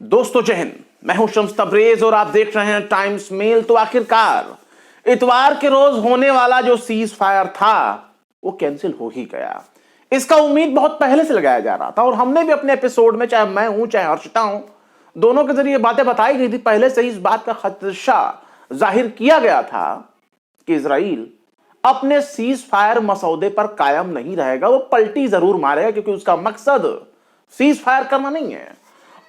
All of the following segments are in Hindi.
दोस्तों जय हिंद। मैं हूं शम्स तबरेज और आप देख रहे हैं टाइम्स मेल। तो आखिरकार इतवार के रोज होने वाला जो सीज फायर था वो कैंसिल हो ही गया। इसका उम्मीद बहुत पहले से लगाया जा रहा था और हमने भी अपने एपिसोड में, चाहे मैं हूं चाहे हर्षिता हूं, दोनों के जरिए बातें बताई गई थी। पहले से ही इस बात का खदशा जाहिर किया गया था कि इजराइल अपने सीज फायर मसौदे पर कायम नहीं रहेगा, वो पलटी जरूर मारेगा, क्योंकि उसका मकसद सीज फायर करना नहीं है।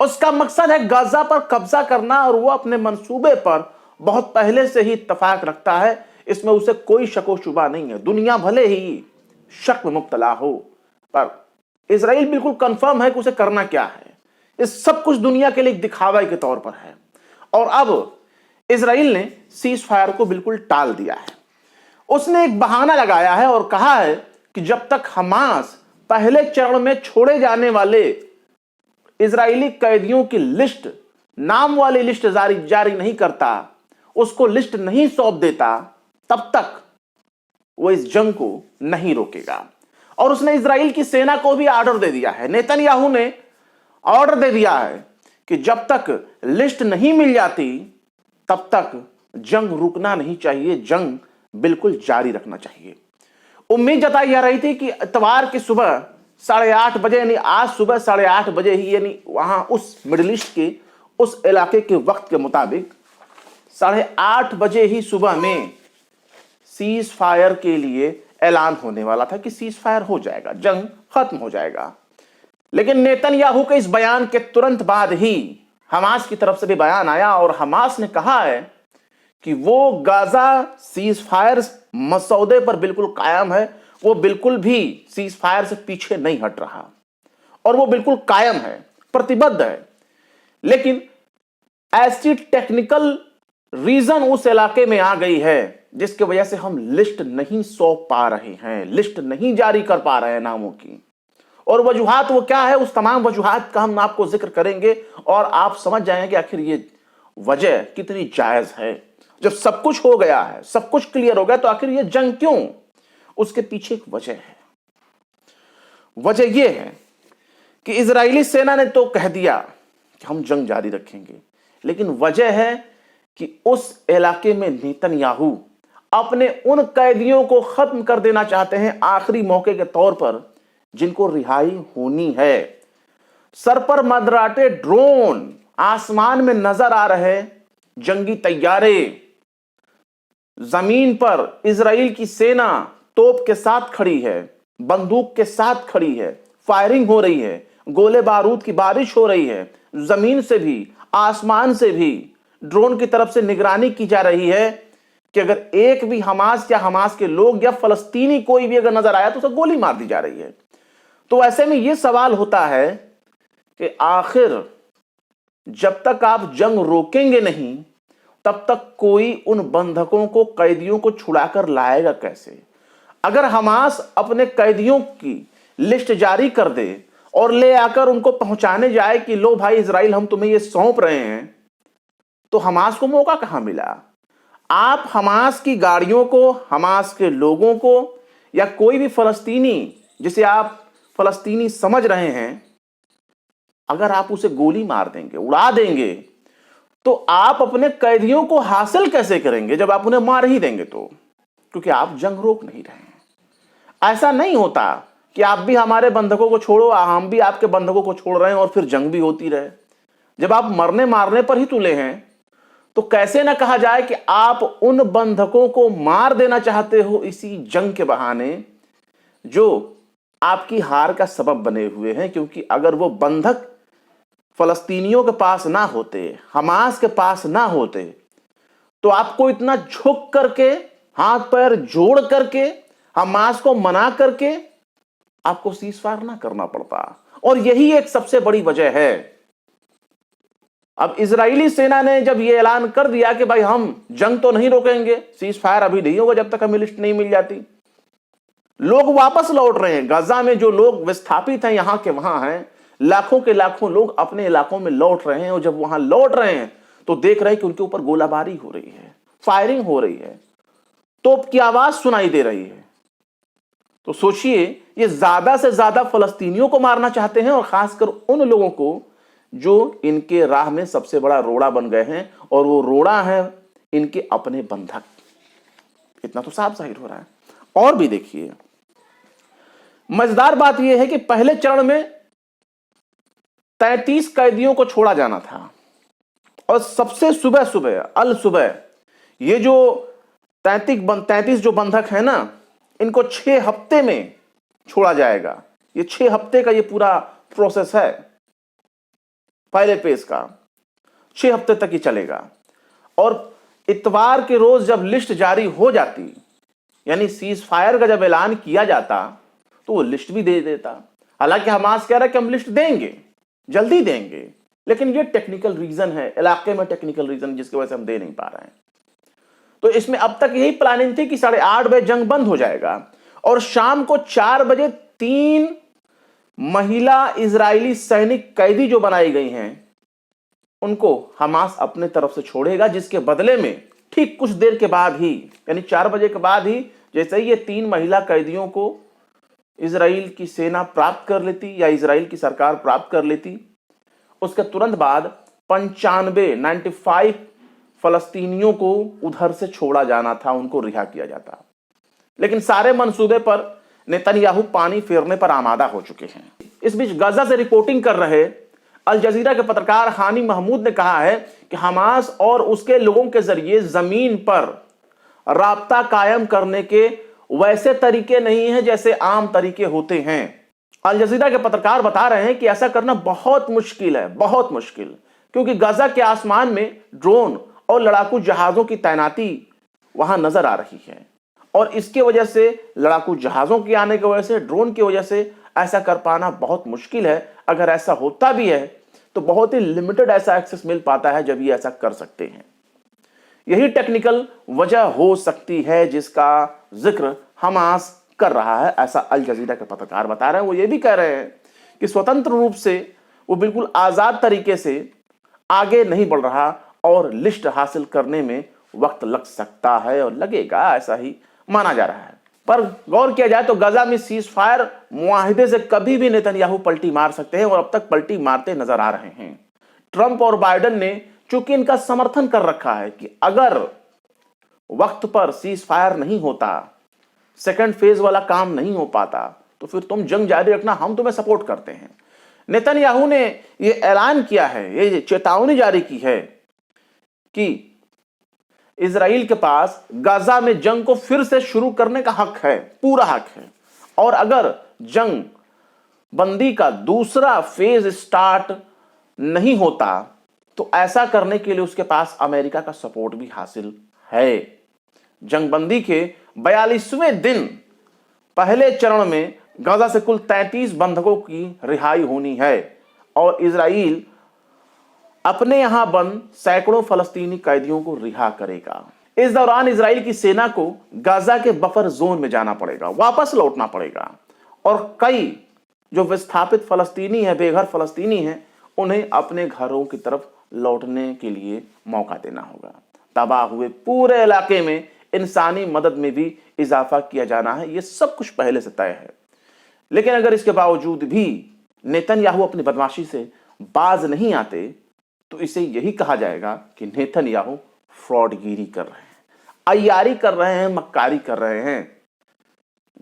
उसका मकसद है गाजा पर कब्जा करना और वो अपने मंसूबे पर बहुत पहले से ही इत्तेफाक रखता है। इसमें उसे कोई शको शुबा नहीं है। दुनिया भले ही शक में मुब्तला हो, पर इजराइल बिल्कुल कंफर्म है कि उसे करना क्या है। इस सब कुछ दुनिया के लिए एक दिखावा के तौर पर है। और अब इजराइल ने सीज फायर को बिल्कुल टाल दिया है। उसने एक बहाना लगाया है और कहा है कि जब तक हमास पहले चरण में छोड़े जाने वाले इजरायली कैदियों की लिस्ट, नाम वाली लिस्ट जारी नहीं करता, उसको लिस्ट नहीं सौंप देता, तब तक वो इस जंग को नहीं रोकेगा। और उसने इजराइल की सेना को भी ऑर्डर दे दिया है, नेतन्याहू ने ऑर्डर दे दिया है कि जब तक लिस्ट नहीं मिल जाती तब तक जंग रुकना नहीं चाहिए, जंग बिल्कुल जारी रखना चाहिए। उम्मीद जताई जा रही थी कि इतवार की सुबह 8:30 बजे, यानी आज सुबह 8:30 बजे ही, यानी वहां उस मिडिल ईस्ट के उस इलाके के वक्त के मुताबिक 8:30 बजे ही सुबह में सीज फायर के लिए ऐलान होने वाला था कि सीज फायर हो जाएगा, जंग खत्म हो जाएगा। लेकिन नेतन्याहू के इस बयान के तुरंत बाद ही हमास की तरफ से भी बयान आया और हमास ने कहा है कि वो गाजा सीज फायर मसौदे पर बिल्कुल कायम है, वो बिल्कुल भी सीज फायर से पीछे नहीं हट रहा और वो बिल्कुल कायम है, प्रतिबद्ध है। लेकिन ऐसी टेक्निकल रीजन उस इलाके में आ गई है जिसकी वजह से हम लिस्ट नहीं सौंप पा रहे हैं, लिस्ट नहीं जारी कर पा रहे हैं नामों की। और वजूहात वो क्या है, उस तमाम वजूहात का हम आपको जिक्र करेंगे और आप समझ जाएंगे कि आखिर ये वजह कितनी जायज है। जब सब कुछ हो गया है, सब कुछ क्लियर हो गया, तो आखिर ये जंग क्यों? उसके पीछे एक वजह है। वजह यह है कि इजरायली सेना ने तो कह दिया कि हम जंग जारी रखेंगे, लेकिन वजह है कि उस इलाके में नेतन्याहू अपने उन कैदियों को खत्म कर देना चाहते हैं आखिरी मौके के तौर पर, जिनको रिहाई होनी है। सर पर मंडराते ड्रोन, आसमान में नजर आ रहे जंगी तैयारे, जमीन पर इजराइल की सेना तोप के साथ खड़ी है, बंदूक के साथ खड़ी है, फायरिंग हो रही है, गोले बारूद की बारिश हो रही है, जमीन से भी आसमान से भी ड्रोन की तरफ से निगरानी की जा रही है कि अगर एक भी हमास या हमास के लोग या फलस्तीनी कोई भी अगर नजर आया तो उसे गोली मार दी जा रही है। तो ऐसे में यह सवाल होता है कि आखिर जब तक आप जंग रोकेंगे नहीं तब तक कोई उन बंधकों को, कैदियों को छुड़ाकर लाएगा कैसे? अगर हमास अपने कैदियों की लिस्ट जारी कर दे और ले आकर उनको पहुंचाने जाए कि लो भाई इजराइल, हम तुम्हें ये सौंप रहे हैं, तो हमास को मौका कहां मिला? आप हमास की गाड़ियों को, हमास के लोगों को, या कोई भी फलस्तीनी जिसे आप फलस्तीनी समझ रहे हैं, अगर आप उसे गोली मार देंगे, उड़ा देंगे, तो आप अपने कैदियों को हासिल कैसे करेंगे जब आप उन्हें मार ही देंगे? तो क्योंकि आप जंग रोक नहीं रहे हैं। ऐसा नहीं होता कि आप भी हमारे बंधकों को छोड़ो, हम भी आपके बंधकों को छोड़ रहे हैं और फिर जंग भी होती रहे। जब आप मरने मारने पर ही तुले हैं तो कैसे ना कहा जाए कि आप उन बंधकों को मार देना चाहते हो इसी जंग के बहाने, जो आपकी हार का सबब बने हुए हैं। क्योंकि अगर वो बंधक फलस्तीनियों के पास ना होते, हमास के पास ना होते, तो आपको इतना झुक करके, हाथ पैर जोड़ करके, हमास को मना करके आपको सीज फायर ना करना पड़ता। और यही एक सबसे बड़ी वजह है। अब इजरायली सेना ने जब यह ऐलान कर दिया कि भाई हम जंग तो नहीं रोकेंगे, सीज फायर अभी नहीं होगा जब तक हमें लिस्ट नहीं मिल जाती, लोग वापस लौट रहे हैं। गाजा में जो लोग विस्थापित हैं, यहां के वहां हैं, लाखों के लाखों लोग अपने इलाकों में लौट रहे हैं। और जब वहां लौट रहे हैं तो देख रहे हैं कि उनके ऊपर गोलाबारी हो रही है, फायरिंग हो रही है, तोप की आवाज सुनाई दे रही है। तो सोचिए, ये ज्यादा से ज्यादा फलस्तीनियों को मारना चाहते हैं और खासकर उन लोगों को जो इनके राह में सबसे बड़ा रोड़ा बन गए हैं, और वो रोड़ा है इनके अपने बंधक। इतना तो साफ जाहिर हो रहा है। और भी देखिए, मजेदार बात यह है कि पहले चरण में 33 कैदियों को छोड़ा जाना था, और सबसे सुबह सुबह अल सुबह ये जो 33 जो बंधक है ना, इनको 6 हफ्ते में छोड़ा जाएगा। ये 6 हफ्ते का ये पूरा प्रोसेस है, पहले पेश का 6 हफ्ते तक ही चलेगा। और इतवार के रोज जब लिस्ट जारी हो जाती, यानी सीज फायर का जब ऐलान किया जाता, तो वो लिस्ट भी दे देता। हालांकि हमास कह रहा है कि हम लिस्ट देंगे, जल्दी देंगे, लेकिन ये टेक्निकल रीजन है, इलाके में टेक्निकल रीजन, जिसकी वजह से हम दे नहीं पा रहे हैं। तो इसमें अब तक यही प्लानिंग थी कि 8:30 बजे जंग बंद हो जाएगा, और शाम को 4 बजे 3 महिला इजरायली सैनिक कैदी जो बनाई गई हैं, उनको हमास अपने तरफ से छोड़ेगा, जिसके बदले में ठीक कुछ देर के बाद ही, यानी 4 बजे के बाद ही, जैसे ही ये 3 महिला कैदियों को इजराइल की सेना प्राप्त कर लेती या इजराइल की सरकार प्राप्त कर लेती, उसके तुरंत बाद 95 फलस्तीनियों को उधर से छोड़ा जाना था, उनको रिहा किया जाता। लेकिन सारे मंसूबे पर नेतन्याहू पानी फेरने पर आमादा हो चुके हैं। इस बीच गाजा से रिपोर्टिंग कर रहे अल जजीरा के पत्रकार हानी महमूद ने कहा है कि हमास और उसके लोगों के जरिए जमीन पर राब्ता कायम करने के वैसे तरीके नहीं हैं जैसे आम तरीके होते हैं। अल जजीरा के पत्रकार बता रहे हैं कि ऐसा करना बहुत मुश्किल है, बहुत मुश्किल, क्योंकि गाजा के आसमान में ड्रोन और लड़ाकू जहाजों की तैनाती वहां नजर आ रही है, और इसके वजह से, लड़ाकू जहाजों के आने की वजह से, ड्रोन की वजह से ऐसा कर पाना बहुत मुश्किल है। अगर ऐसा होता भी है तो बहुत ही लिमिटेड ऐसा एक्सेस मिल पाता है जब ये ऐसा कर सकते हैं। यही टेक्निकल वजह हो सकती है जिसका जिक्र हमास कर रहा है, ऐसा अल जजीरा के पत्रकार बता रहे हैं। वो ये भी कह रहे हैं कि स्वतंत्र रूप से वो बिल्कुल आजाद तरीके से आगे नहीं बढ़ रहा, और लिस्ट हासिल करने में वक्त लग सकता है, और लगेगा, ऐसा ही माना जा रहा है। पर गौर किया जाए तो गाजा में सीज फायर मुआहिदे से कभी भी नेतन्याहू पलटी मार सकते हैं, और अब तक पलटी मारते नजर आ रहे हैं। ट्रंप और बाइडेन ने चूंकि इनका समर्थन कर रखा है कि अगर वक्त पर सीज फायर नहीं होता, सेकंड फेज वाला काम नहीं हो पाता, तो फिर तुम जंग जारी रखना, हम तुम्हें सपोर्ट करते हैं। नेतन्याहू ने यह ऐलान किया है, ये चेतावनी जारी की है कि इजराइल के पास गाजा में जंग को फिर से शुरू करने का हक है, पूरा हक है, और अगर जंग बंदी का दूसरा फेज स्टार्ट नहीं होता तो ऐसा करने के लिए उसके पास अमेरिका का सपोर्ट भी हासिल है। जंगबंदी के 42वें दिन पहले चरण में गाजा से कुल 33 बंधकों की रिहाई होनी है, और इजराइल अपने यहां बंद सैकड़ों फलस्तीनी कैदियों को रिहा करेगा। इस दौरान इजराइल की सेना को गाजा के बफर जोन में जाना पड़ेगा, वापस लौटना पड़ेगा, और कई जो विस्थापित फलस्तीनी है, बेघर फलस्तीनी हैं, उन्हें अपने घरों की तरफ लौटने के लिए मौका देना होगा। तबाह हुए पूरे इलाके में इंसानी मदद में भी इजाफा किया जाना है। यह सब कुछ पहले से तय है। लेकिन अगर इसके बावजूद भी नेतन्याहू अपनी बदमाशी से बाज नहीं आते, तो इसे यही कहा जाएगा कि नेतन्याहू फ्रॉडगिरी कर रहे हैं, अय्यारी कर रहे हैं, मक्कारी कर रहे हैं।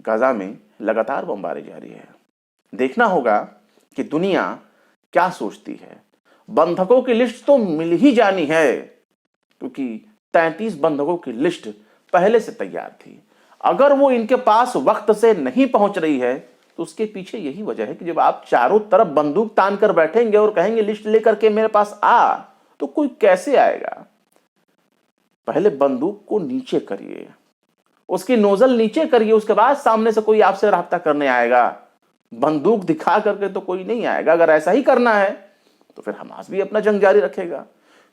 गाजा में लगातार बमबारी जारी है। देखना होगा कि दुनिया क्या सोचती है। बंधकों की लिस्ट तो मिल ही जानी है, क्योंकि 33 बंधकों की लिस्ट पहले से तैयार थी। अगर वो इनके पास वक्त से नहीं पहुंच रही है, तो उसके पीछे यही वजह है कि जब आप चारों तरफ बंदूक तान कर बैठेंगे और कहेंगे लिस्ट लेकर के मेरे पास आ, तो कोई कैसे आएगा? पहले बंदूक को नीचे करिए, उसकी नोजल नीचे करिए, उसके बाद सामने से कोई आपसे राब्ता करने आएगा। बंदूक दिखा करके तो कोई नहीं आएगा। अगर ऐसा ही करना है तो फिर हमास भी अपना जंग जारी रखेगा,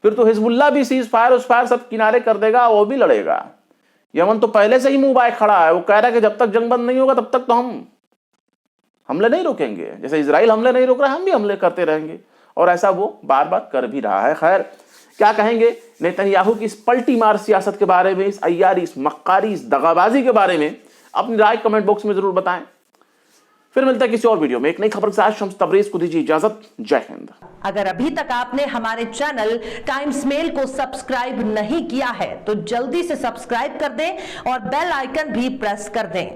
फिर तो हिजबुल्लाह भी सीज फायर उस फायर सब किनारे कर देगा, वो भी लड़ेगा। यमन तो पहले से ही मुंह बाय खड़ा है, वो कह रहा है कि जब तक जंग बंद नहीं होगा तब तक तो हम हमले नहीं रोकेंगे। जैसे इजराइल हमले नहीं रोक रहा है, हम भी हमले करते रहेंगे, और ऐसा वो बार बार कर भी रहा है। खैर, क्या कहेंगे नेतन्याहू की इस पलटी मार सियासत के बारे में, इस अय्यारी, इस मक्कारी, इस दगाबाजी के बारे में? अपनी राय कमेंट बॉक्स में जरूर बताएं। फिर मिलता है किसी और वीडियो में एक नई खबर के साथ। शम्स तबरेज को दीजिए इजाजत। जय हिंद। अगर अभी तक आपने हमारे चैनल टाइम्स मेल को सब्सक्राइब नहीं किया है तो जल्दी से सब्सक्राइब कर दें और बेल आइकन भी प्रेस कर दें।